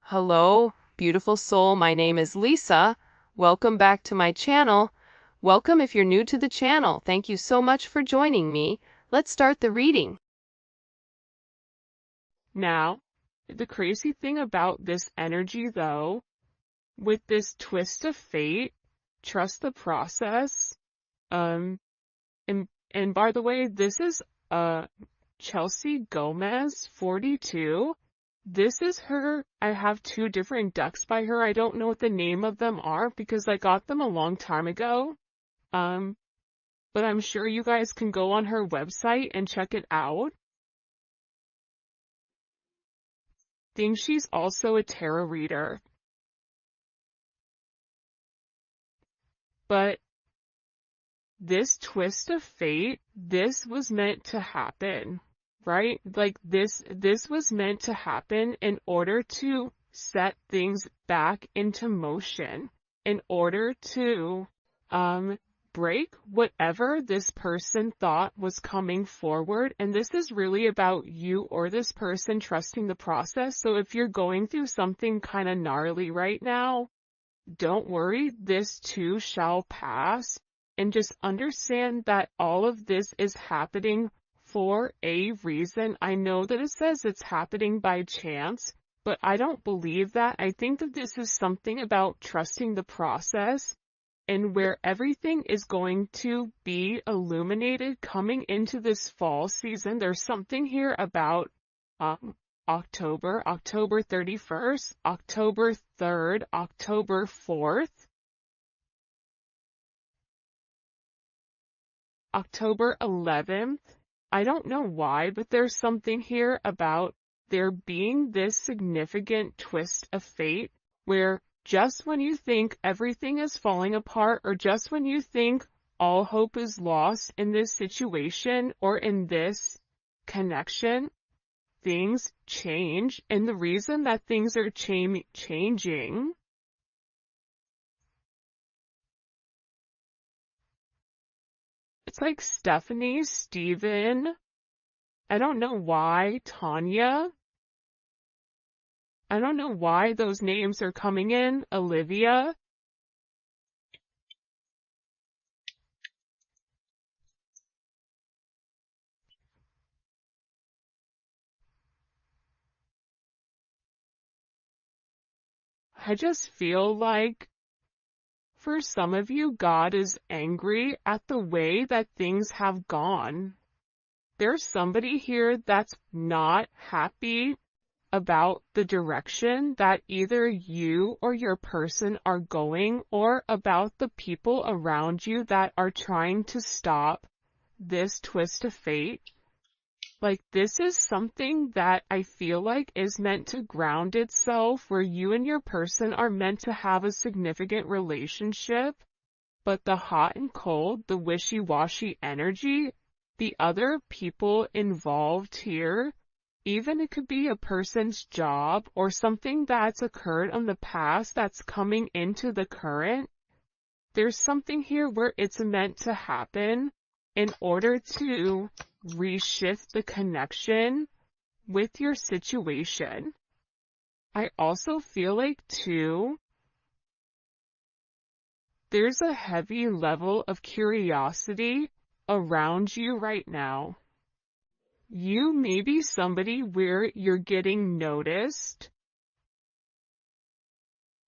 Hello, beautiful soul. My name is Lisa. Welcome back to my channel. Welcome if you're new to the channel. Thank you so much for joining me. Let's start the reading. Now, the crazy thing about this energy, though, with this twist of fate, trust the process. Um, and by the way, this is Chelsea Gomez, 42. This is her. I have two different decks by her. I don't know what the name of them are because I got them a long time ago. Um, but I'm sure you guys can go on her website and check it out. Think she's also a tarot reader. But this twist of fate, this was meant to happen, right? Like this was meant to happen in order to set things back into motion, in order to break whatever this person thought was coming forward. And this is really about you or this person trusting the process. So if you're going through something kind of gnarly right now, don't worry, this too shall pass. And just understand that all of this is happening for a reason. I know that it says it's happening by chance, but I don't believe that. I think that this is something about trusting the process and where everything is going to be illuminated coming into this fall season. There's something here about October 31st, October 3rd, October 4th, October 11th. I don't know why, but there's something here about there being this significant twist of fate where just when you think everything is falling apart or just when you think all hope is lost in this situation or in this connection, things change. And the reason that things are changing it's like Stephanie, Steven, I don't know why, Tanya. I don't know why those names are coming in, Olivia. I just feel like for some of you, God is angry at the way that things have gone. There's somebody here that's not happy about the direction that either you or your person are going or about the people around you that are trying to stop this twist of fate. Like this is something that I feel like is meant to ground itself where you and your person are meant to have a significant relationship, but the hot and cold, the wishy-washy energy, the other people involved here, even it could be a person's job or something that's occurred in the past that's coming into the current. There's something here where it's meant to happen in order to reshift the connection with your situation. I also feel like too, there's a heavy level of curiosity around you right now. You may be somebody where you're getting noticed.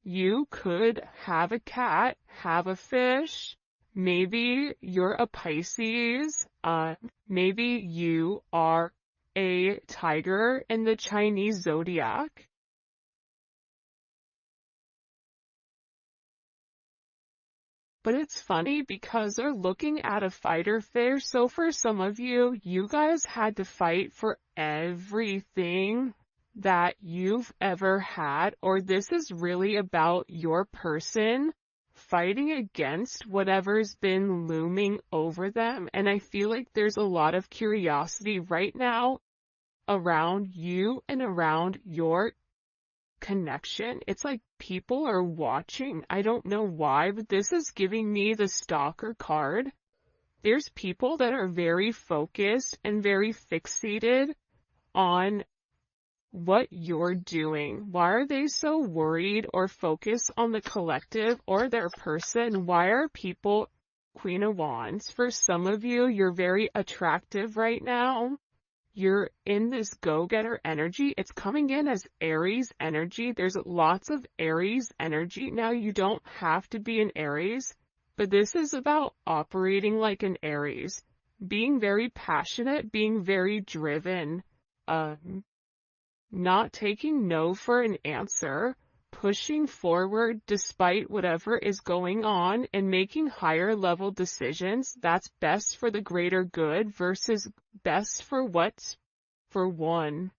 You could have a cat, have a fish. Maybe you're a Pisces. Maybe you are a tiger in the Chinese zodiac. But it's funny because they're looking at a fighter fish. So for some of you, you guys had to fight for everything that you've ever had, or this is really about your person fighting against whatever's been looming over them. And I feel like there's a lot of curiosity right now around you and around your connection. It's like people are watching. I don't know why, but this is giving me the stalker card. There's people that are very focused and very fixated on what you're doing. Why are they so worried or focused on the collective or their person? Why are people Queen of Wands? For some of you, you're very attractive right now. You're in this go-getter energy. It's coming in as Aries energy. There's lots of Aries energy. Now, you don't have to be an Aries, but this is about operating like an Aries, being very passionate, being very driven, not taking no for an answer, pushing forward despite whatever is going on, and making higher level decisions that's best for the greater good versus best for what's for one.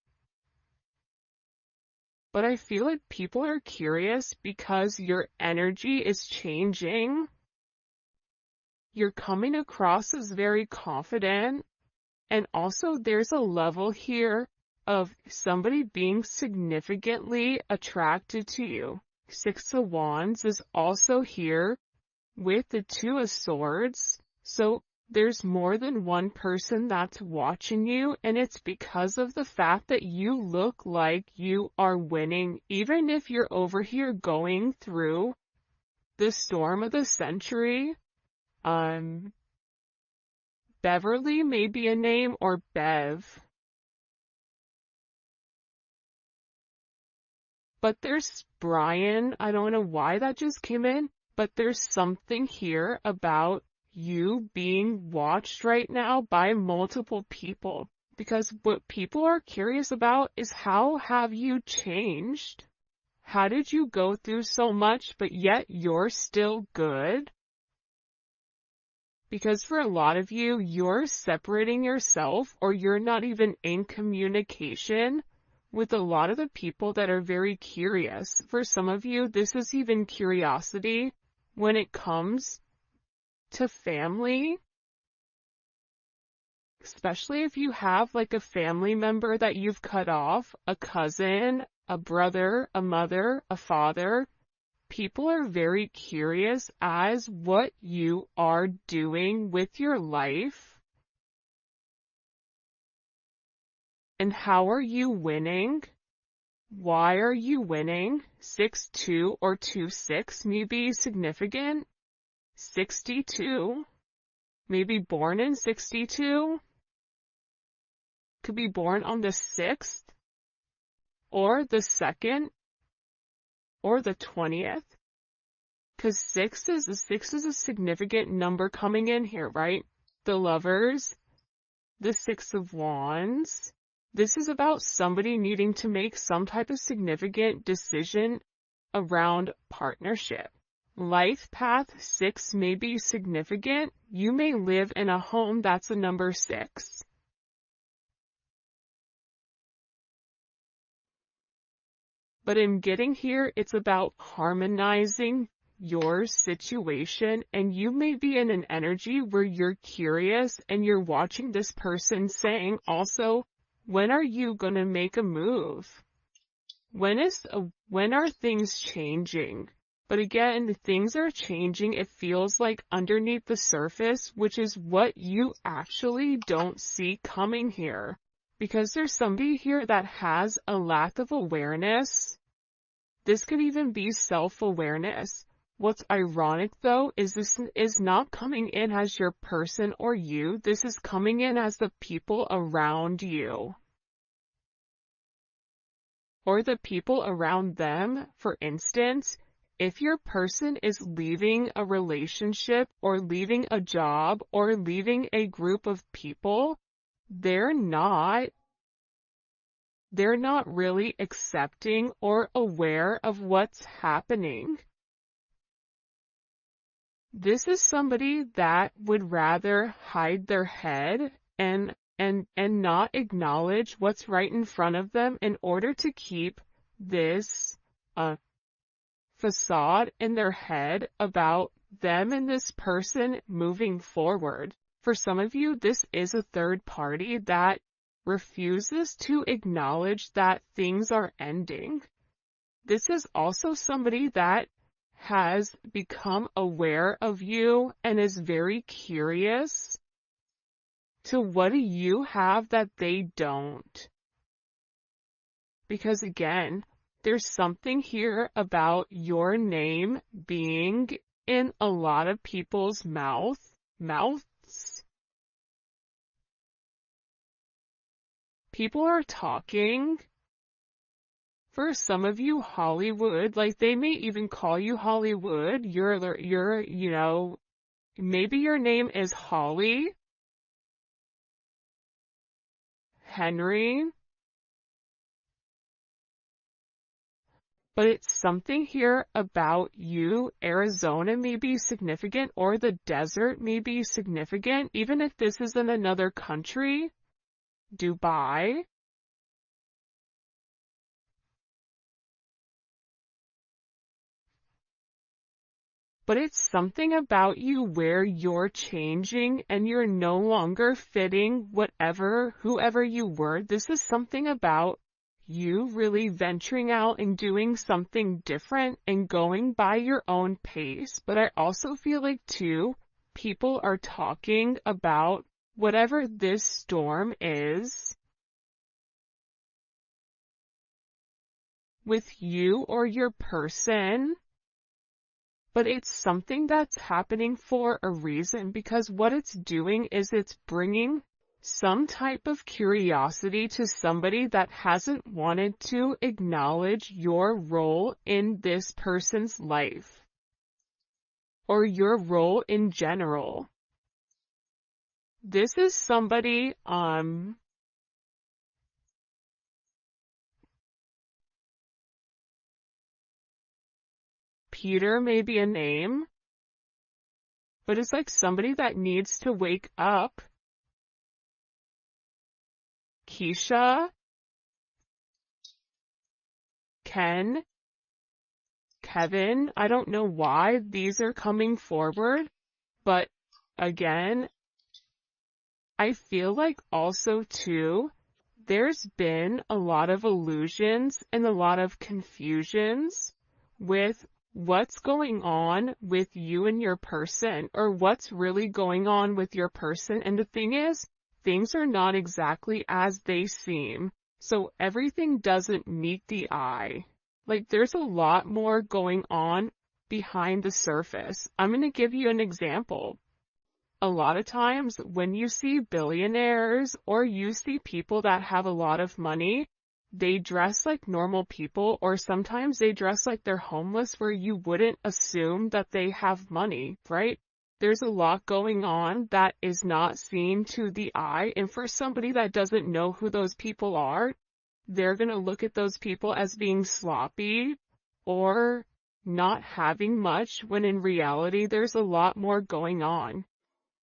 But I feel like people are curious because your energy is changing. You're coming across as very confident, and also there's a level here of somebody being significantly attracted to you. Six of Wands is also here with the Two of Swords. So there's more than one person that's watching you, and it's because of the fact that you look like you are winning, even if you're over here going through the storm of the century. Beverly may be a name, or Bev. But there's Brian. I don't know why that just came in, but there's something here about you being watched right now by multiple people. Because what people are curious about is, how have you changed? How did you go through so much, but yet you're still good? Because for a lot of you, you're separating yourself, or you're not even in communication with a lot of the people that are very curious. For some of you, this is even curiosity when it comes to family, especially if you have like a family member that you've cut off, a cousin, a brother, a mother, a father. People are very curious as what you are doing with your life. And how are you winning? Why are you winning? 6-2 or 2-6 may be significant. 62, maybe born in 62, could be born on the 6th, or the 2nd, or the 20th. Because 6 is a significant number coming in here, right? The Lovers, the Six of Wands. This is about somebody needing to make some type of significant decision around partnership. Life path 6 may be significant. You may live in a home that's a number 6. But in getting here, it's about harmonizing your situation, and you may be in an energy where you're curious and you're watching this person saying also, when are you going to make a move? When are things changing? But again, things are changing. It feels like underneath the surface, which is what you actually don't see coming here. Because there's somebody here that has a lack of awareness. This could even be self-awareness. What's ironic though is this is not coming in as your person or you. This is coming in as the people around you. Or the people around them. For instance, if your person is leaving a relationship or leaving a job or leaving a group of people, they're not really accepting or aware of what's happening. This is somebody that would rather hide their head and not acknowledge what's right in front of them in order to keep this facade in their head about them and this person moving forward. For some of you, this is a third party that refuses to acknowledge that things are ending. This is also somebody that has become aware of you and is very curious to what do you have that they don't. because again, there's something here about your name being in a lot of people's mouths. People are talking. For some of you, Hollywood, like they may even call you Hollywood. Maybe your name is Holly, Henry, but it's something here about you. Arizona may be significant, or the desert may be significant, even if this is in another country. Dubai. But it's something about you where you're changing and you're no longer fitting whoever you were. This is something about you really venturing out and doing something different and going by your own pace. But I also feel like too, people are talking about whatever this storm is with you or your person. But it's something that's happening for a reason, because what it's doing is it's bringing some type of curiosity to somebody that hasn't wanted to acknowledge your role in this person's life or your role in general. This is somebody, Peter may be a name, but it's like somebody that needs to wake up. Keisha, Ken, Kevin, I don't know why these are coming forward, but again, I feel like also too, there's been a lot of illusions and a lot of confusions with what's going on with you and your person, or what's really going on with your person. And the thing is, things are not exactly as they seem. So everything doesn't meet the eye. Like there's a lot more going on behind the surface. I'm going to give you an example. A lot of times when you see billionaires or you see people that have a lot of money, they dress like normal people, or sometimes they dress like they're homeless, where you wouldn't assume that they have money, right? There's a lot going on that is not seen to the eye, and for somebody that doesn't know who those people are, they're going to look at those people as being sloppy or not having much, when in reality there's a lot more going on.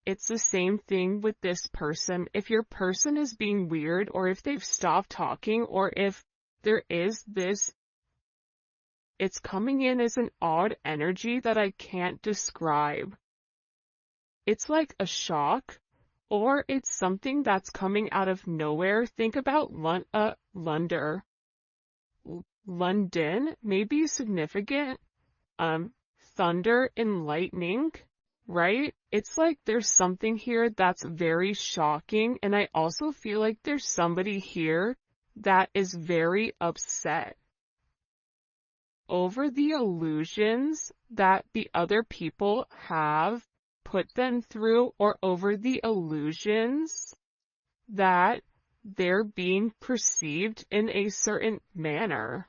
It's the same thing with this person. If your person is being weird, or if they've stopped talking, or if there is this, it's coming in as an odd energy that I can't describe. It's like a shock, or it's something that's coming out of nowhere. Think about London may be significant. Thunder and lightning. Right? It's like there's something here that's very shocking, and I also feel like there's somebody here that is very upset over the illusions that the other people have put them through, or over the illusions that they're being perceived in a certain manner.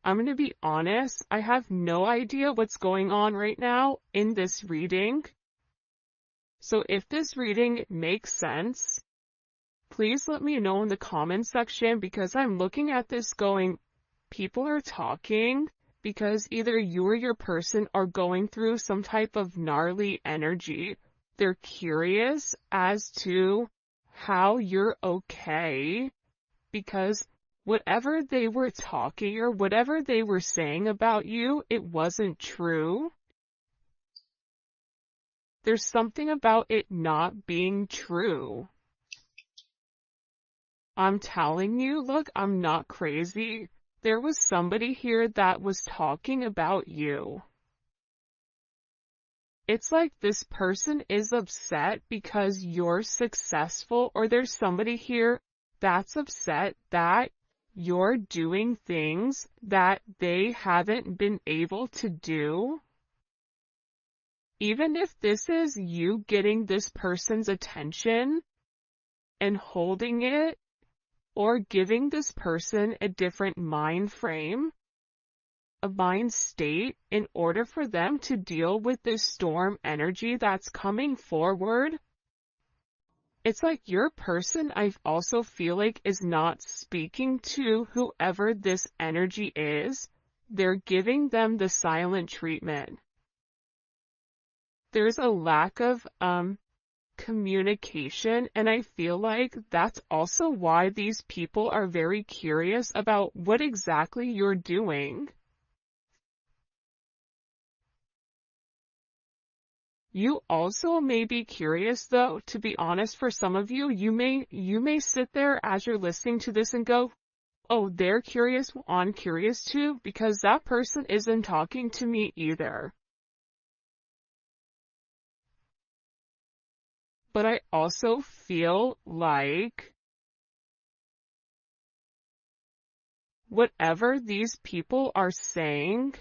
I'm going to be honest, I have no idea what's going on right now in this reading. So if this reading makes sense, please let me know in the comment section, because I'm looking at this going, people are talking because either you or your person are going through some type of gnarly energy. They're curious as to how you're okay, because whatever they were talking or whatever they were saying about you, it wasn't true. There's something about it not being true. I'm telling you, look, I'm not crazy. There was somebody here that was talking about you. It's like this person is upset because you're successful, or there's somebody here that's upset that you're doing things that they haven't been able to do. Even if this is you getting this person's attention and holding it, or giving this person a different mind frame, a mind state, in order for them to deal with this storm energy that's coming forward. It's like your person, I also feel like, is not speaking to whoever this energy is. They're giving them the silent treatment. There's a lack of communication, and I feel like that's also why these people are very curious about what exactly you're doing. You also may be curious, though, to be honest. For some of you, you may sit there as you're listening to this and go, oh, they're curious, well, I'm curious too, because that person isn't talking to me either. But I also feel like whatever these people are saying,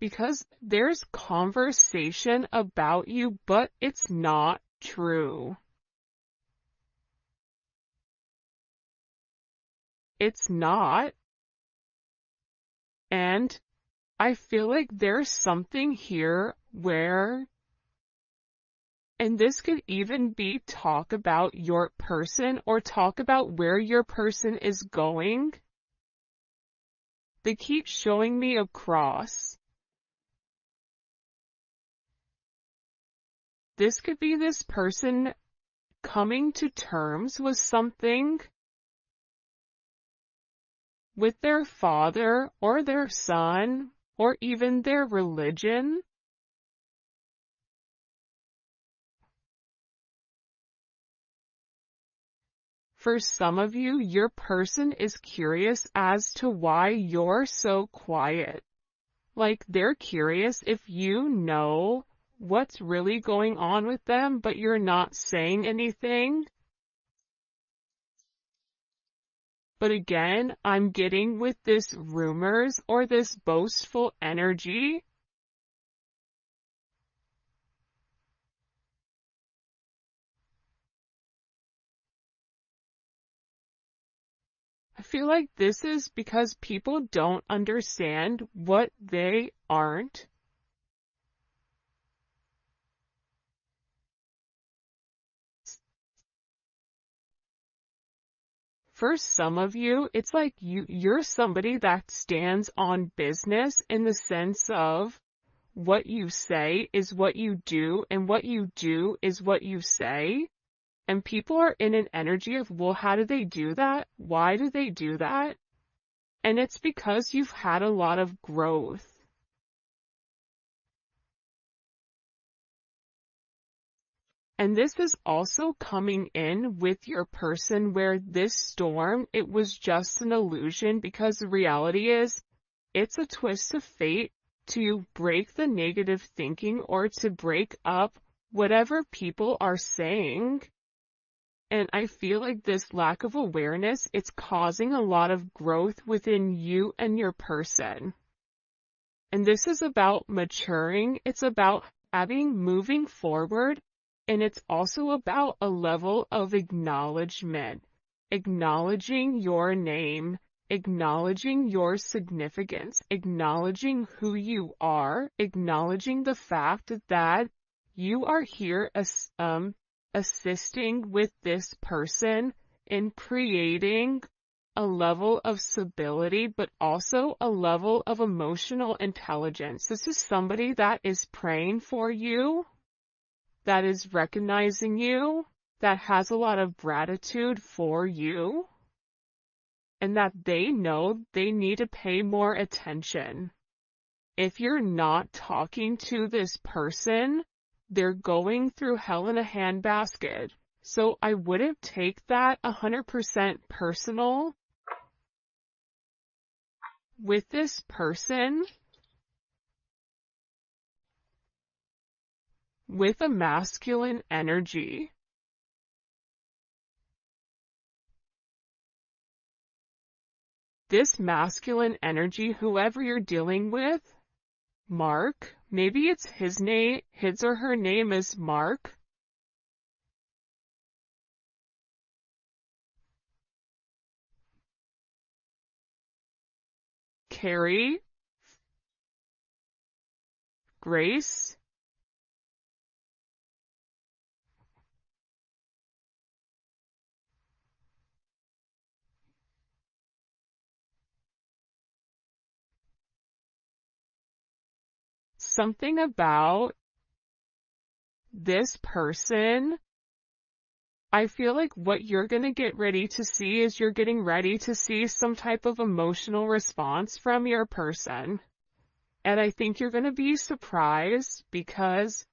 because there's conversation about you, but it's not true. It's not. And I feel like there's something here where, and this could even be talk about your person or talk about where your person is going. They keep showing me a cross. This could be this person coming to terms with something with their father or their son or even their religion. For some of you, your person is curious as to why you're so quiet. Like, they're curious if you know what's really going on with them, but you're not saying anything. But again, I'm getting with this rumors or this boastful energy. I feel like this is because people don't understand what they aren't. For some of you, it's like you're somebody that stands on business in the sense of what you say is what you do, and what you do is what you say. And people are in an energy of, well, how do they do that? Why do they do that? And it's because you've had a lot of growth. And this is also coming in with your person where this storm, it was just an illusion, because the reality is it's a twist of fate to break the negative thinking or to break up whatever people are saying. And I feel like this lack of awareness, it's causing a lot of growth within you and your person. And this is about maturing. It's about moving forward. And it's also about a level of acknowledgement, acknowledging your name, acknowledging your significance, acknowledging who you are, acknowledging the fact that you are here as, assisting with this person in creating a level of stability, but also a level of emotional intelligence. This is somebody that is praying for you, that is recognizing you, that has a lot of gratitude for you, and that they know they need to pay more attention. If you're not talking to this person, they're going through hell in a handbasket. So I wouldn't take that 100% personal with this person. With a masculine energy, this masculine energy, whoever you're dealing with, Mark, maybe it's his or her name is Mark. Carrie, Grace, something about this person. I feel like what you're going to get ready to see is you're getting ready to see some type of emotional response from your person. And I think you're going to be surprised because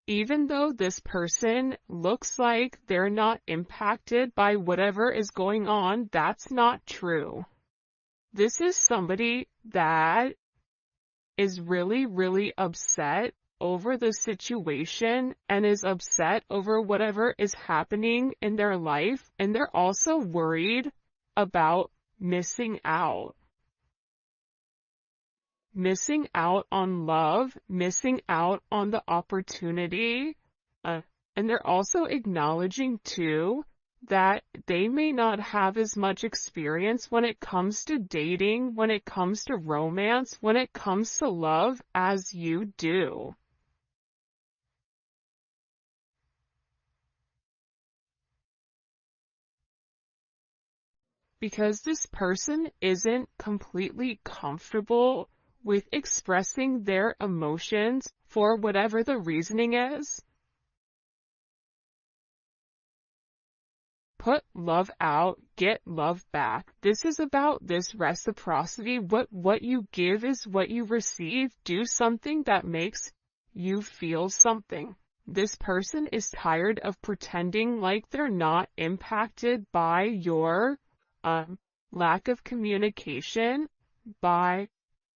even though this person looks like they're not impacted by whatever is going on, that's not true. This is somebody that is really, really upset over the situation and is upset over whatever is happening in their life, and they're also worried about missing out. Missing out on love, missing out on the opportunity, and they're also acknowledging too that they may not have as much experience when it comes to dating, when it comes to romance, when it comes to love as you do. Because this person isn't completely comfortable with expressing their emotions for whatever the reasoning is. Put love out, get love back. This is about this reciprocity. What you give is what you receive. Do something that makes you feel something. This person is tired of pretending like they're not impacted by your lack of communication, by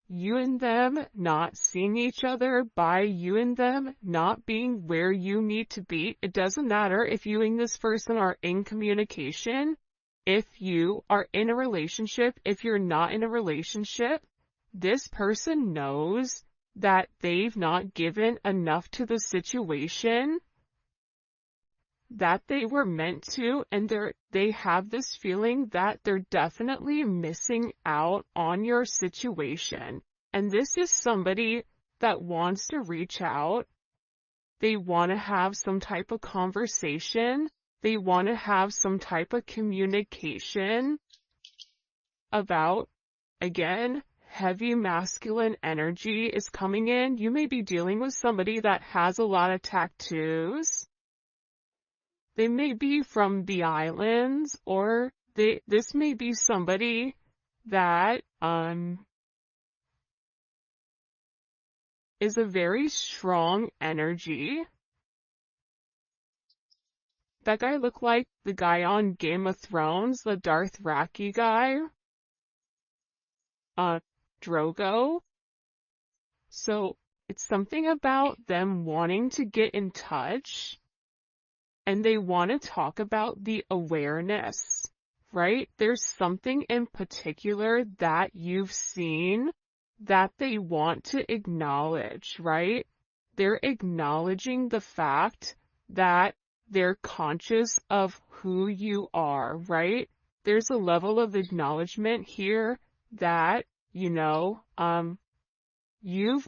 you and them not seeing each other, by you and them not being where you need to be. It doesn't matter if you and this person are in communication, if you are in a relationship, if you're not in a relationship, this person knows that they've not given enough to the situation that they were meant to, and they have this feeling that they're definitely missing out on your situation. And this is somebody that wants to reach out. They want to have some type of conversation. They want to have some type of communication about, again, heavy masculine energy is coming in. You may be dealing with somebody that has a lot of tattoos. They may be from the islands, or this may be somebody that is a very strong energy. That guy looked like the guy on Game of Thrones, the Dothraki guy. Drogo. So it's something about them wanting to get in touch. And they want to talk about the awareness, right? There's something in particular that you've seen that they want to acknowledge, right? They're acknowledging the fact that they're conscious of who you are, right? There's a level of acknowledgement here that, you've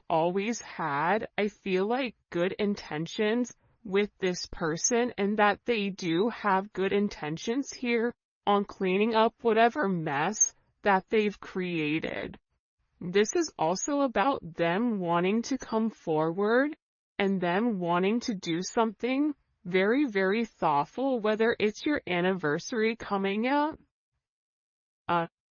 always had, I feel like, good intentions with this person, and that they do have good intentions here on cleaning up whatever mess that they've created. This is also about them wanting to come forward and them wanting to do something very, very thoughtful, whether it's your anniversary coming up,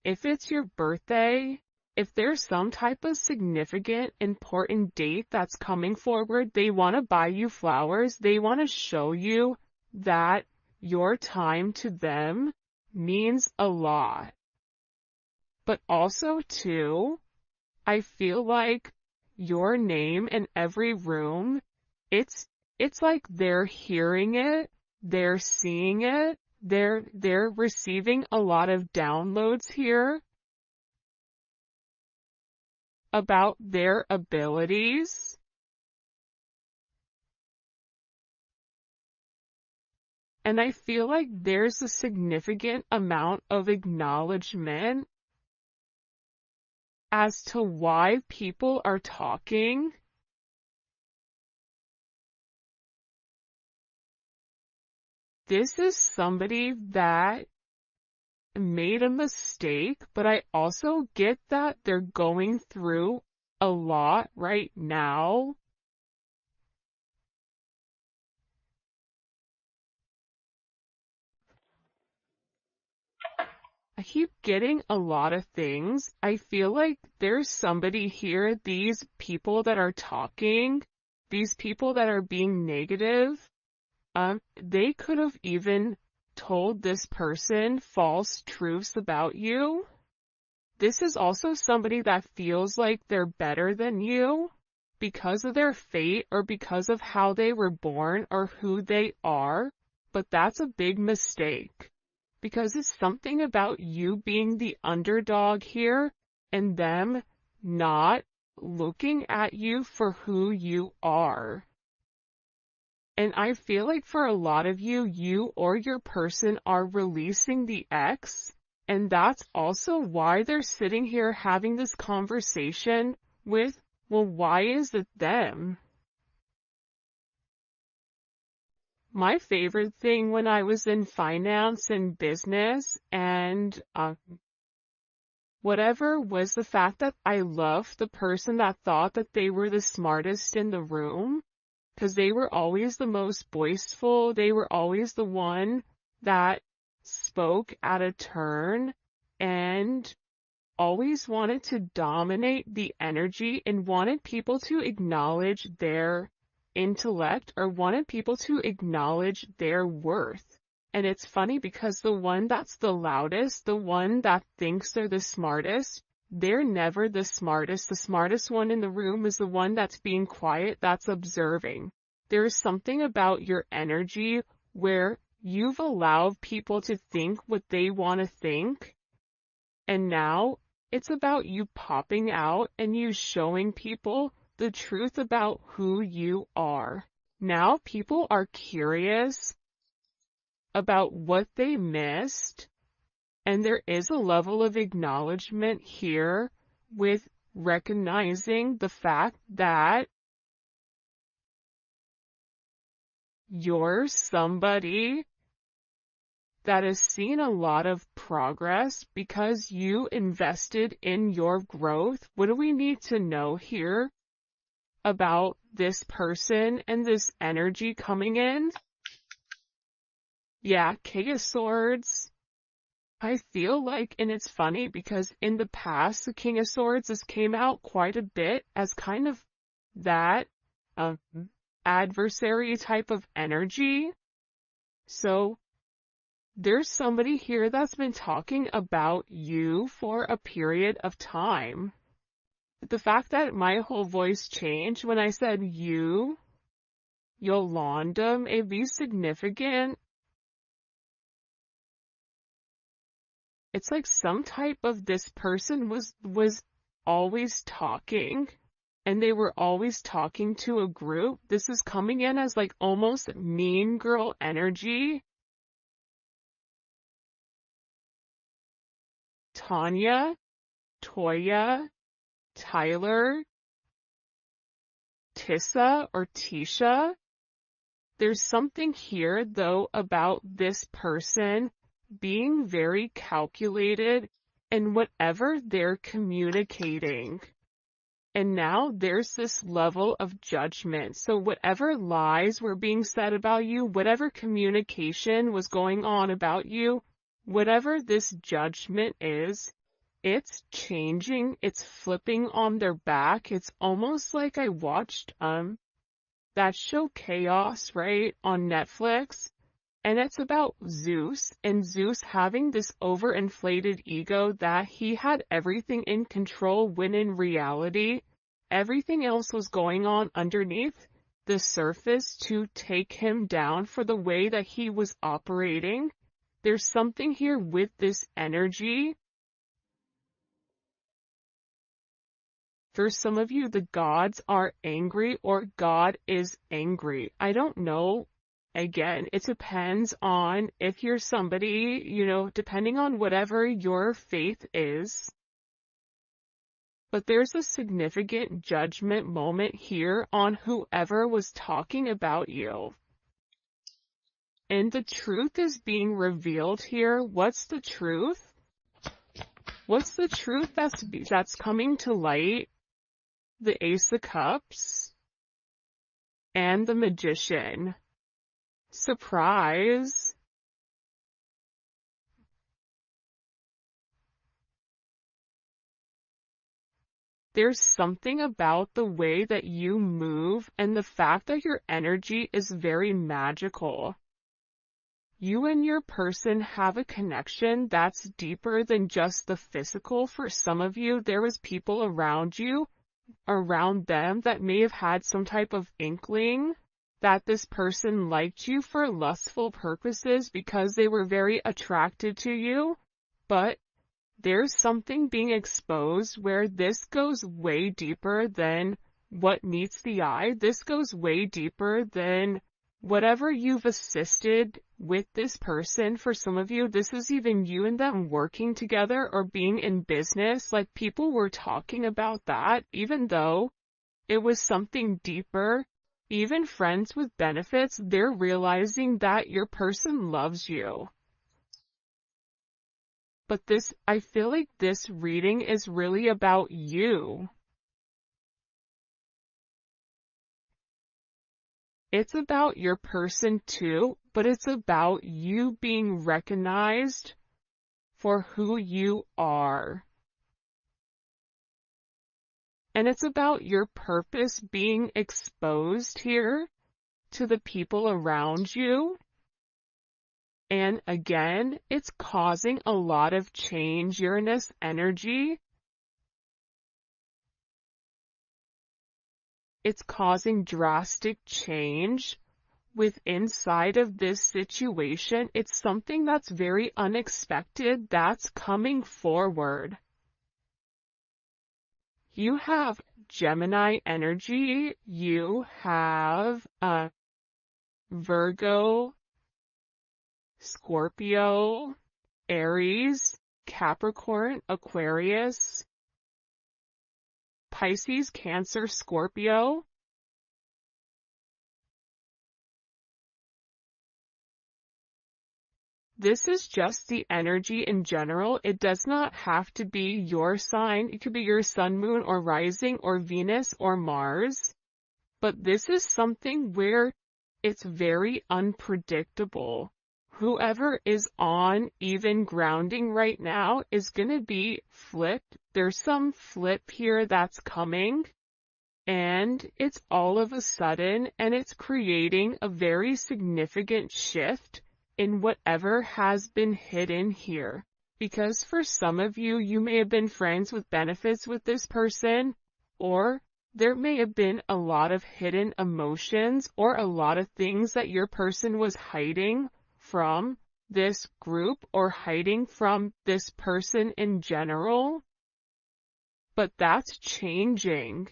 if it's your birthday, if there's some type of significant, important date that's coming forward, they want to buy you flowers. They want to show you that your time to them means a lot. But also, too, I feel like your name in every room, it's like they're hearing it, they're seeing it, they're receiving a lot of downloads here. about their abilities. And I feel like there's a significant amount of acknowledgement as to why people are talking. This is somebody that made a mistake, but I also get that they're going through a lot right now. I keep getting a lot of things. I feel like there's somebody here, these people that are talking, these people that are being negative, they could have even told this person false truths about you. This is also somebody that feels like they're better than you because of their fate or because of how they were born or who they are, but that's a big mistake because it's something about you being the underdog here and them not looking at you for who you are. And I feel like for a lot of you, you or your person are releasing the ex, and that's also why they're sitting here having this conversation with, well, why is it them? My favorite thing when I was in finance and business and whatever was the fact that I loved the person that thought that they were the smartest in the room. Because they were always the most boastful, they were always the one that spoke at a turn and always wanted to dominate the energy and wanted people to acknowledge their intellect or wanted people to acknowledge their worth. And it's funny because the one that's the loudest, the one that thinks they're the smartest, they're never the smartest. The smartest one in the room is the one that's being quiet, that's observing. There is something about your energy where you've allowed people to think what they want to think. And now it's about you popping out and you showing people the truth about who you are. Now people are curious about what they missed. And there is a level of acknowledgement here with recognizing the fact that you're somebody that has seen a lot of progress because you invested in your growth. What do we need to know here about this person and this energy coming in? Yeah, King of Swords. I feel like, and it's funny because in the past, the King of Swords has came out quite a bit as kind of that adversary type of energy. So there's somebody here that's been talking about you for a period of time. The fact that my whole voice changed when I said you, Yolanda, may be significant. It's like some type of this person was always talking, and they were always talking to a group. This is coming in as like almost mean girl energy. Tanya, Toya, Tyler, Tissa or Tisha. There's something here though about this person being very calculated in whatever they're communicating. And now there's this level of judgment. So whatever lies were being said about you, whatever communication was going on about you, whatever this judgment is, it's changing, it's flipping on their back. It's almost like I watched that show Chaos, right, on Netflix. And it's about Zeus, and Zeus having this overinflated ego that he had everything in control when in reality, everything else was going on underneath the surface to take him down for the way that he was operating. There's something here with this energy For some of you, the gods are angry or God is angry. I don't know. Again, it depends on if you're somebody, depending on whatever your faith is. But there's a significant judgment moment here on whoever was talking about you. And the truth is being revealed here. What's the truth? What's the truth that's coming to light? The Ace of Cups and the Magician. Surprise. There's something about the way that you move and the fact that your energy is very magical. You and your person have a connection that's deeper than just the physical. For some of you, there was people around you, around them, that may have had some type of inkling that this person liked you for lustful purposes because they were very attracted to you, but there's something being exposed where this goes way deeper than what meets the eye. This goes way deeper than whatever you've assisted with this person. For some of you, this is even you and them working together or being in business. Like, people were talking about that, even though it was something deeper. Even friends with benefits, they're realizing that your person loves you. But I feel like this reading is really about you. It's about your person too, but it's about you being recognized for who you are. And it's about your purpose being exposed here to the people around you. And again, it's causing a lot of change, Uranus energy. It's causing drastic change inside of this situation. It's something that's very unexpected that's coming forward. You have Gemini energy, you have Virgo, Scorpio, Aries, Capricorn, Aquarius, Pisces, Cancer, Scorpio. This is just the energy in general. It does not have to be your sign. It could be your sun, moon, or rising, or Venus, or Mars. But this is something where it's very unpredictable. Whoever is on even grounding right now is going to be flipped. There's some flip here that's coming, and it's all of a sudden, and it's creating a very significant shift in whatever has been hidden here. Because for some of you, you may have been friends with benefits with this person, or there may have been a lot of hidden emotions or a lot of things that your person was hiding from this group or hiding from this person in general. But that's changing.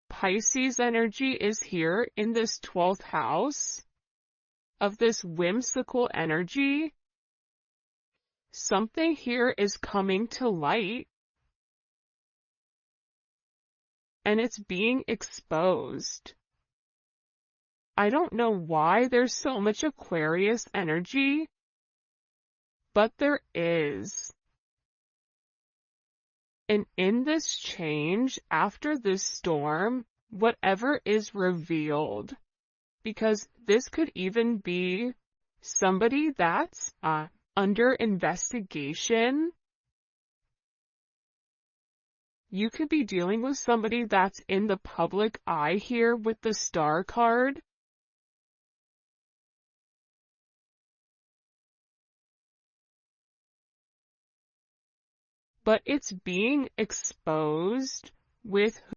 Pisces energy is here in this 12th house of this whimsical energy. Something here is coming to light, and it's being exposed. I don't know why there's so much Aquarius energy, but there is. And in this change, after this storm, whatever is revealed, because this could even be somebody that's under investigation. You could be dealing with somebody that's in the public eye here with the Star card. But it's being exposed with